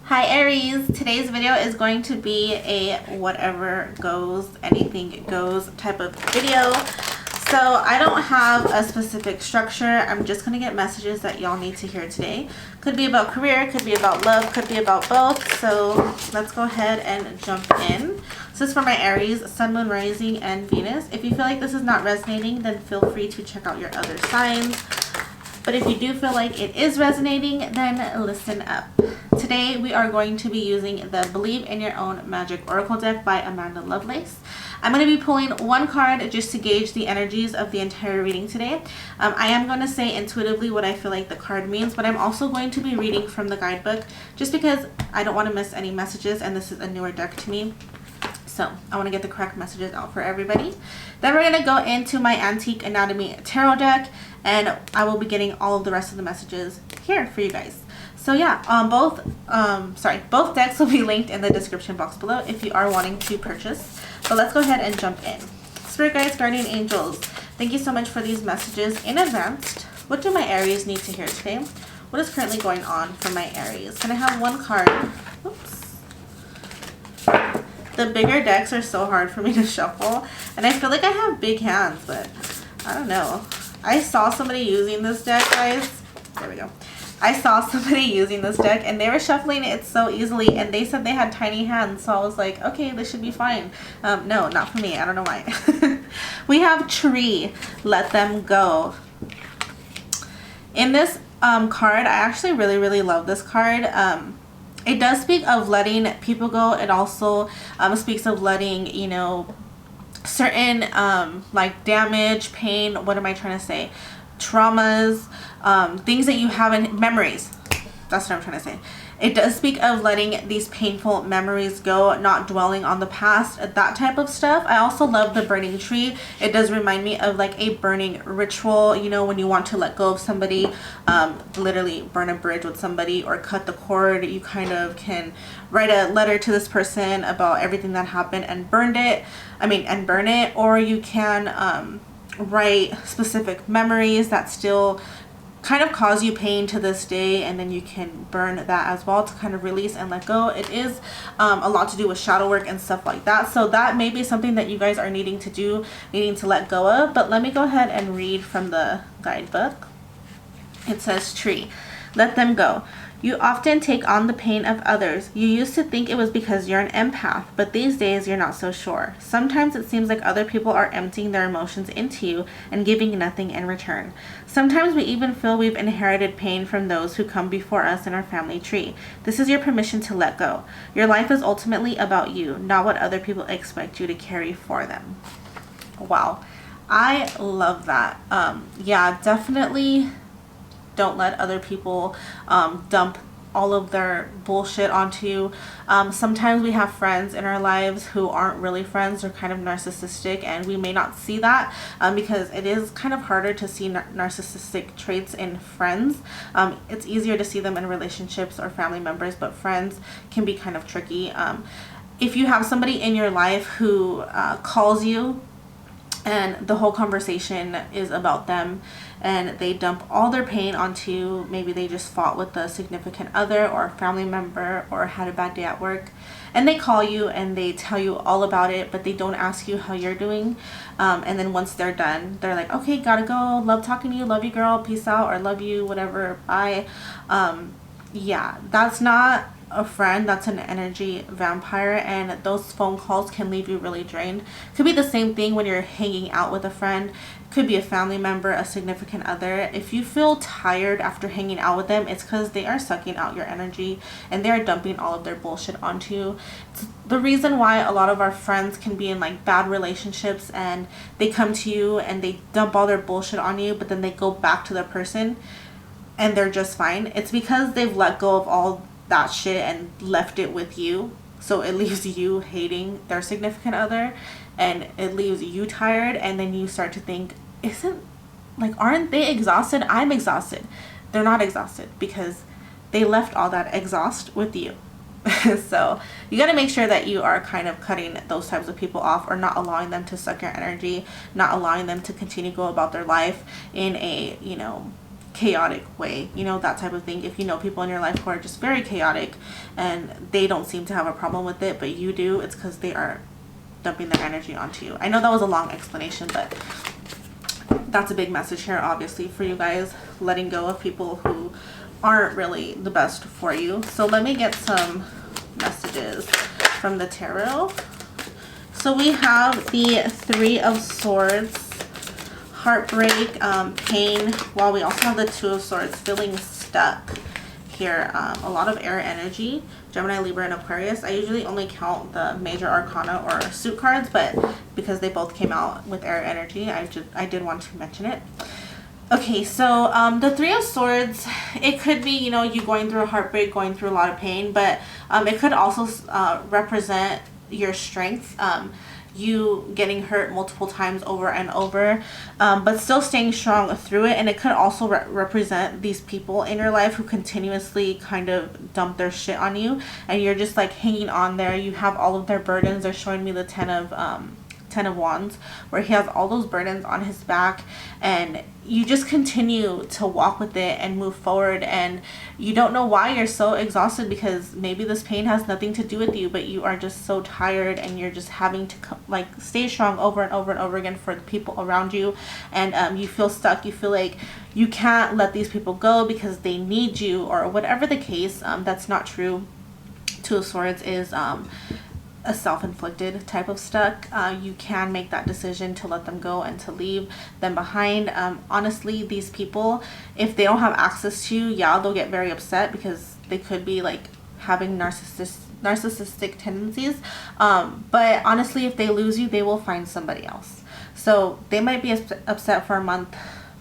Hi Aries, today's video is going to be a whatever goes, anything goes type of video. So I don't have a specific structure. I'm just going to get messages that y'all need to hear today. Could be about career, could be about love, could be about both. So let's go ahead and jump in. So this is for my Aries, Sun, Moon, Rising, and Venus. If you feel like this is not resonating, then feel free to check out your other signs. But if you do feel like it is resonating, then listen up. Today we are going to be using the Believe in Your Own Magic Oracle deck by Amanda Lovelace. I'm going to be pulling one card just to gauge the energies of the entire reading today. I am going to say intuitively what I feel like the card means, but I'm also going to be reading from the guidebook just because I don't want to miss any messages, and this is a newer deck to me. So I want to get the correct messages out for everybody. Then we're going to go into my Antique Anatomy Tarot deck, and I will be getting all of the rest of the messages here for you guys. So yeah, both decks will be linked in the description box below if you are wanting to purchase. But let's go ahead and jump in. Spirit guides, guardian angels, thank you so much for these messages in advance. What do my Aries need to hear today? What is currently going on for my Aries? Can I have one card? Oops. The bigger decks are so hard for me to shuffle, and I feel like I have big hands, but I don't know. I saw somebody using this deck, guys. There we go. I saw somebody using this deck, and they were shuffling it so easily, and they said they had tiny hands, so I was like, okay, this should be fine. No, not for me. I don't know why. We have Tree, Let Them Go. In this card, I actually really love this card. It does speak of letting people go. It also speaks of letting, you know, certain like damage, pain, what am I trying to say? Traumas, things that you have in memories. That's what I'm trying to say. It does speak of letting these painful memories go, not dwelling on the past, that type of stuff. I also love the burning tree. It does remind me of like a burning ritual, you know, when you want to let go of somebody, literally burn a bridge with somebody or cut the cord. You kind of can write a letter to this person about everything that happened and burn it, or you can write specific memories that still kind of cause you pain to this day, and then you can burn that as well to kind of release and let go. It is a lot to do with shadow work and stuff like that, so that may be something that you guys are needing to let go of. But let me go ahead and read from the guidebook. It says, Tree, let them go. You often take on the pain of others. You used to think it was because you're an empath, but these days you're not so sure. Sometimes it seems like other people are emptying their emotions into you and giving nothing in return. Sometimes we even feel we've inherited pain from those who come before us in our family tree. This is your permission to let go. Your life is ultimately about you, not what other people expect you to carry for them. Wow. I love that. Yeah, definitely don't let other people dump all of their bullshit onto you. Sometimes we have friends in our lives who aren't really friends. They're kind of narcissistic, and we may not see that because it is kind of harder to see narcissistic traits in friends. It's easier to see them in relationships or family members, but friends can be kind of tricky. If you have somebody in your life who calls you and the whole conversation is about them, and they dump all their pain onto you, maybe they just fought with a significant other or a family member or had a bad day at work, and they call you and they tell you all about it, but they don't ask you how you're doing, and then once they're done, they're like, okay, gotta go, love talking to you, love you girl, peace out, or love you, whatever, bye. Yeah, that's not a friend. That's an energy vampire, and those phone calls can leave you really drained. Could be the same thing when you're hanging out with a friend. Could be a family member, a significant other. If you feel tired after hanging out with them, it's because they are sucking out your energy and they're dumping all of their bullshit onto you. It's the reason why a lot of our friends can be in like bad relationships, and they come to you and they dump all their bullshit on you, but then they go back to the person and they're just fine. It's because they've let go of all that shit and left it with you. So it leaves you hating their significant other, and it leaves you tired, and then you start to think, aren't they exhausted? I'm exhausted. They're not exhausted because they left all that exhaust with you. So you got to make sure that you are kind of cutting those types of people off, or not allowing them to suck your energy, not allowing them to continue to go about their life in a, you know, chaotic way, you know, that type of thing. If you know people in your life who are just very chaotic and they don't seem to have a problem with it, but you do, it's because they are dumping their energy onto you. I know that was a long explanation, but that's a big message here, obviously, for you guys, letting go of people who aren't really the best for you. So let me get some messages from the tarot. So we have the Three of Swords, heartbreak, pain, while we also have the Two of Swords, feeling stuck here. A lot of air energy, Gemini, Libra, and Aquarius. I usually only count the major arcana or suit cards, but because they both came out with air energy, I did want to mention it. Okay, so the Three of Swords, it could be, you know, you going through a heartbreak, going through a lot of pain, but it could also represent your strength, you getting hurt multiple times over and over, but still staying strong through it. And it could also represent these people in your life who continuously kind of dump their shit on you, and you're just like hanging on there. You have all of their burdens. They're showing me the Ten of Wands, where he has all those burdens on his back, and you just continue to walk with it and move forward, and you don't know why you're so exhausted, because maybe this pain has nothing to do with you, but you are just so tired, and you're just having to like stay strong over and over and over again for the people around you. And you feel stuck. You feel like you can't let these people go because they need you, or whatever the case. That's not true. Two of Swords is a self-inflicted type of stuck. You can make that decision to let them go and to leave them behind. Honestly, these people, if they don't have access to you, yeah, they'll get very upset, because they could be like having narcissistic tendencies. But honestly, if they lose you, they will find somebody else. So they might be upset for a month,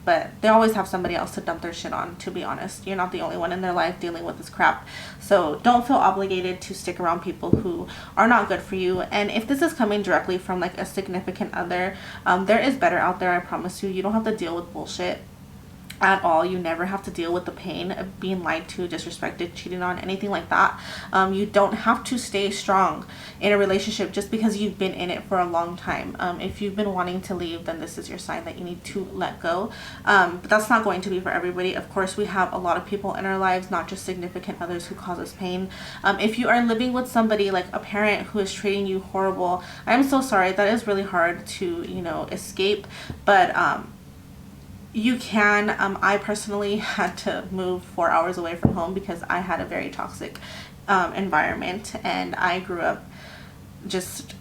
but they always have somebody else to dump their shit on, to be honest. You're not the only one in their life dealing with this crap. So don't feel obligated to stick around people who are not good for you. And if this is coming directly from like a significant other, there is better out there, I promise you. You don't have to deal with bullshit at all. You never have to deal with the pain of being lied to, disrespected, cheated on, anything like that. You don't have to stay strong in a relationship just because you've been in it for a long time. If you've been wanting to leave, then this is your sign that you need to let go. But that's not going to be for everybody. Of course, we have a lot of people in our lives, not just significant others, who cause us pain. If you are living with somebody like a parent who is treating you horrible, I'm so sorry. That is really hard to, you know, escape. But you can. I personally had to move 4 hours away from home because I had a very toxic environment, and I grew up just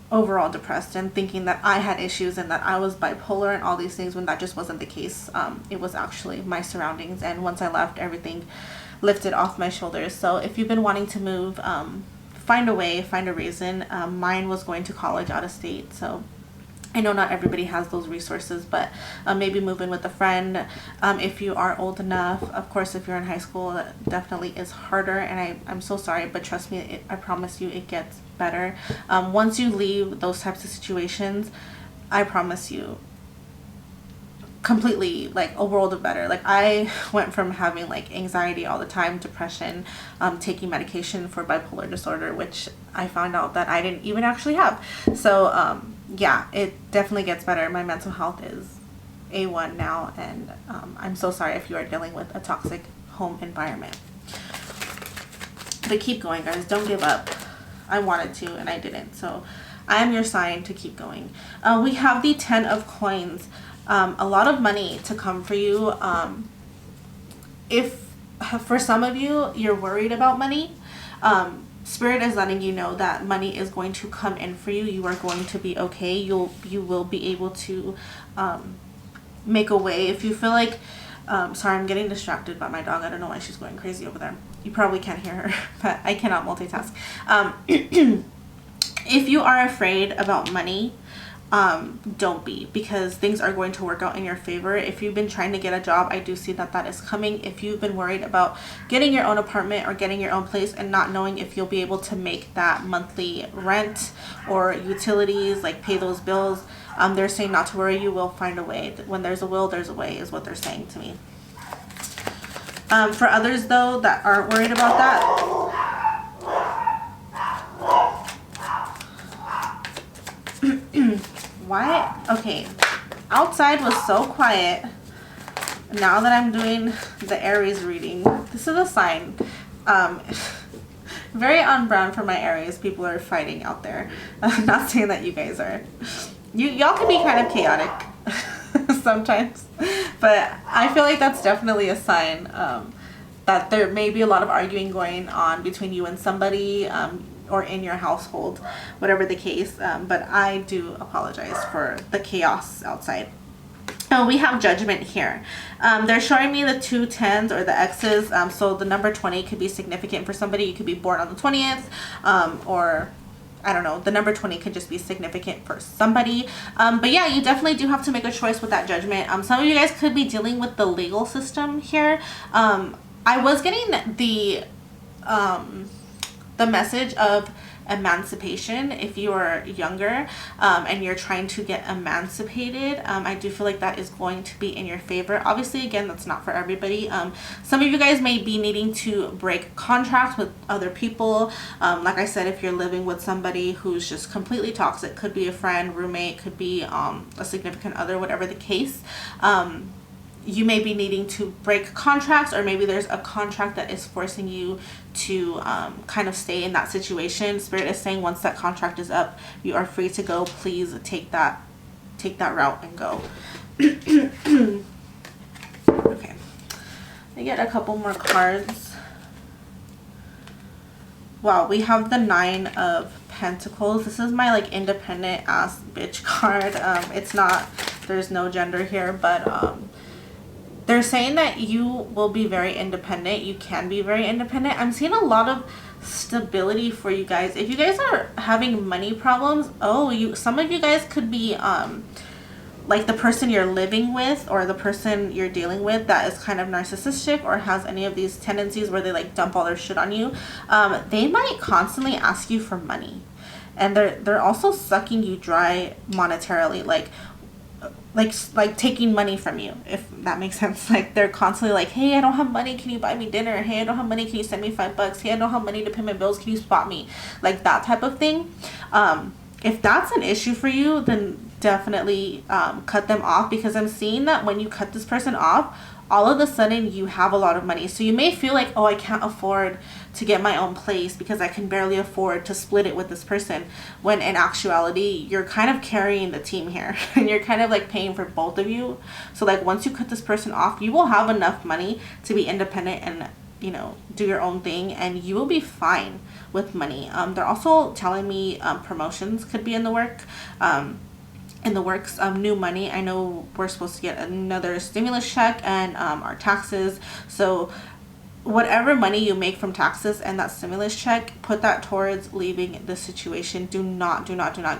overall depressed and thinking that I had issues and that I was bipolar and all these things, when that just wasn't the case. It was actually my surroundings, and once I left, everything lifted off my shoulders. So if you've been wanting to move, find a way, find a reason. Mine was going to college out of state, so I know not everybody has those resources, but maybe move in with a friend if you are old enough. Of course, if you're in high school, that definitely is harder, and I'm so sorry, but trust me, I promise you it gets better. Once you leave those types of situations, I promise you, completely, like, a world of better. Like, I went from having like anxiety all the time, depression, taking medication for bipolar disorder, which I found out that I didn't even actually have. So yeah, it definitely gets better. My mental health is A1 now, and I'm so sorry if you are dealing with a toxic home environment. But keep going, guys. Don't give up. I wanted to and I didn't, so I am your sign to keep going. We have the 10 of Coins. A lot of money to come for you. If for some of you, you're worried about money, Spirit is letting you know that money is going to come in for you. You are going to be okay. You will be able to make a way. If you feel like, sorry, I'm getting distracted by my dog. I don't know why she's going crazy over there. You probably can't hear her, but I cannot multitask. If you are afraid about money, don't be, because things are going to work out in your favor. If you've been trying to get a job, I do see that that is coming. If you've been worried about getting your own apartment or getting your own place and not knowing if you'll be able to make that monthly rent or utilities, like pay those bills, they're saying not to worry, you will find a way. When there's a will, there's a way, is what they're saying to me. For others though that aren't worried about that, why? Okay, outside was so quiet. now that I'm doing the Aries reading, this is a sign. Very on brand for my Aries. People are fighting out there. I'm not saying that you guys are. Y'all can be kind of chaotic sometimes, but I feel like that's definitely a sign that there may be a lot of arguing going on between you and somebody, or in your household, whatever the case. But I do apologize for the chaos outside. Oh, we have Judgment here. They're showing me the 2 10s or the X's. So the number 20 could be significant for somebody. You could be born on the 20th, or I don't know, the number 20 could just be significant for somebody. But yeah, you definitely do have to make a choice with that Judgment. Some of you guys could be dealing with the legal system here. I was getting the message of emancipation if you are younger, and you're trying to get emancipated. I do feel like that is going to be in your favor. Obviously, again, that's not for everybody. Some of you guys may be needing to break contracts with other people. Like I said, if you're living with somebody who's just completely toxic, could be a friend, roommate, could be a significant other, whatever the case. You may be needing to break contracts, or maybe there's a contract that is forcing you to kind of stay in that situation. Spirit is saying once that contract is up, you are free to go. Please take that route and go. Okay, I get a couple more cards. Wow, we have the 9 of Pentacles. This is my like independent ass bitch card. It's not, there's no gender here, but they're saying that you will be very independent. You can be very independent. I'm seeing a lot of stability for you guys. If you guys are having money problems, some of you guys could be like the person you're living with, or the person you're dealing with that is kind of narcissistic or has any of these tendencies where they like dump all their shit on you. They might constantly ask you for money, and they're also sucking you dry monetarily, like taking money from you, if that makes sense. Like they're constantly like, hey, I don't have money, can you buy me dinner? Hey, I don't have money, can you send me $5? Hey, I don't have money to pay my bills, can you spot me? Like that type of thing. If that's an issue for you, then definitely cut them off, because I'm seeing that when you cut this person off, all of a sudden you have a lot of money. So you may feel like, oh, I can't afford to get my own place because I can barely afford to split it with this person, when in actuality you're kind of carrying the team here and you're kind of like paying for both of you. So like once you cut this person off, you will have enough money to be independent and, you know, do your own thing, and you will be fine with money. They're also telling me promotions could be in the works. New money. I know we're supposed to get another stimulus check and our taxes. So whatever money you make from taxes and that stimulus check, put that towards leaving the situation. Do not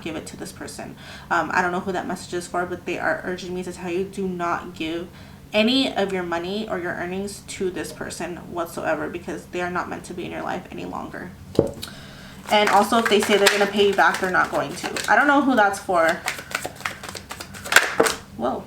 give it to this person. I don't know who that message is for, but they are urging me to tell you, do not give any of your money or your earnings to this person whatsoever, because they are not meant to be in your life any longer. And also, if they say they're going to pay you back, they're not going to. I don't know who that's for. Whoa.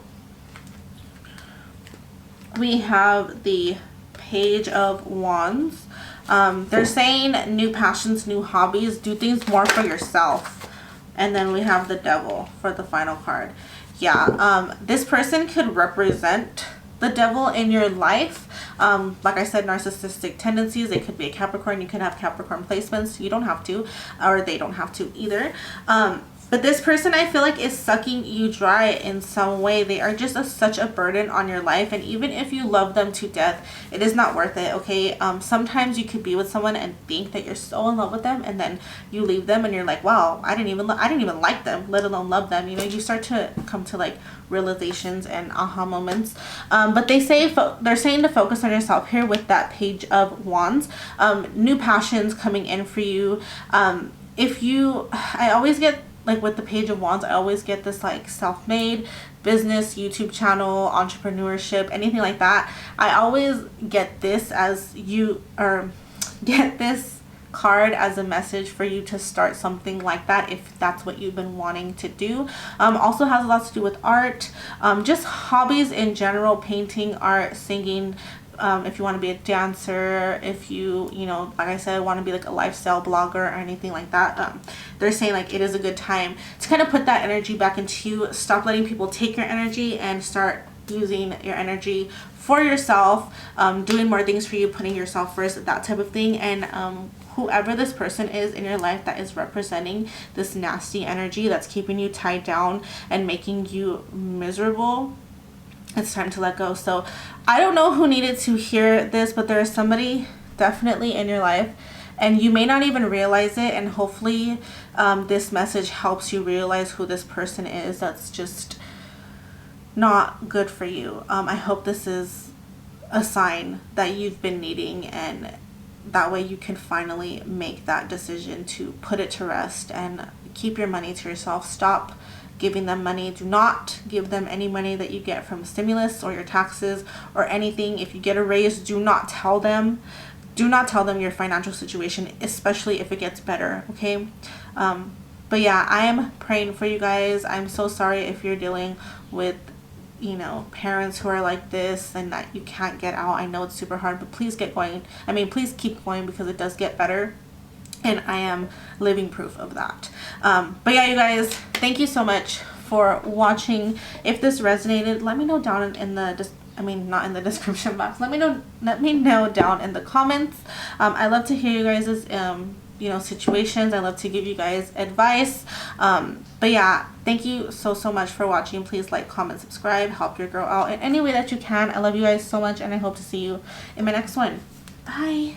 We have the Page of Wands. They're saying new passions, new hobbies, do things more for yourself. And then we have the Devil for the final card. Yeah, this person could represent the devil in your life. Like I said, narcissistic tendencies. They could be a Capricorn. You could have Capricorn placements. You don't have to, or they don't have to either. But this person, I feel like, is sucking you dry in some way. They are just such a burden on your life. And even if you love them to death, it is not worth it, okay? Sometimes you could be with someone and think that you're so in love with them, and then you leave them and you're like, wow, I didn't even like them, let alone love them. You know, you start to come to like realizations and aha moments. But they're saying to focus on yourself here with that Page of Wands. New passions coming in for you. I always get, like with the Page of Wands, I always get this like self-made business, YouTube channel, entrepreneurship, anything like that. I always get this get this card as a message for you to start something like that if that's what you've been wanting to do. Also has a lot to do with art, just hobbies in general, painting, art, singing. If you want to be a dancer, if you know, like I said, want to be like a lifestyle blogger or anything like that, they're saying like it is a good time to kind of put that energy back into you. Stop letting people take your energy and start using your energy for yourself, doing more things for you, putting yourself first, that type of thing. And whoever this person is in your life that is representing this nasty energy that's keeping you tied down and making you miserable, it's time to let go. So I don't know who needed to hear this, but there is somebody definitely in your life, and you may not even realize it, and hopefully this message helps you realize who this person is that's just not good for you. I hope this is a sign that you've been needing, and that way you can finally make that decision to put it to rest and keep your money to yourself. Stop giving them money. Do not give them any money that you get from stimulus or your taxes or anything. If you get a raise, do not tell them your financial situation, especially if it gets better, okay? But yeah, I am praying for you guys. I'm so sorry if you're dealing with, you know, parents who are like this and that you can't get out. I know it's super hard, but please get going. I mean, please keep going, because it does get better, and I am living proof of that. But yeah, you guys, thank you so much for watching. If this resonated, let me know down in the not in the description box. Let me know down in the comments. I love to hear you guys' you know, situations. I love to give you guys advice. But yeah, thank you so much for watching. Please like, comment, subscribe, help your girl out in any way that you can. I love you guys so much, and I hope to see you in my next one. Bye.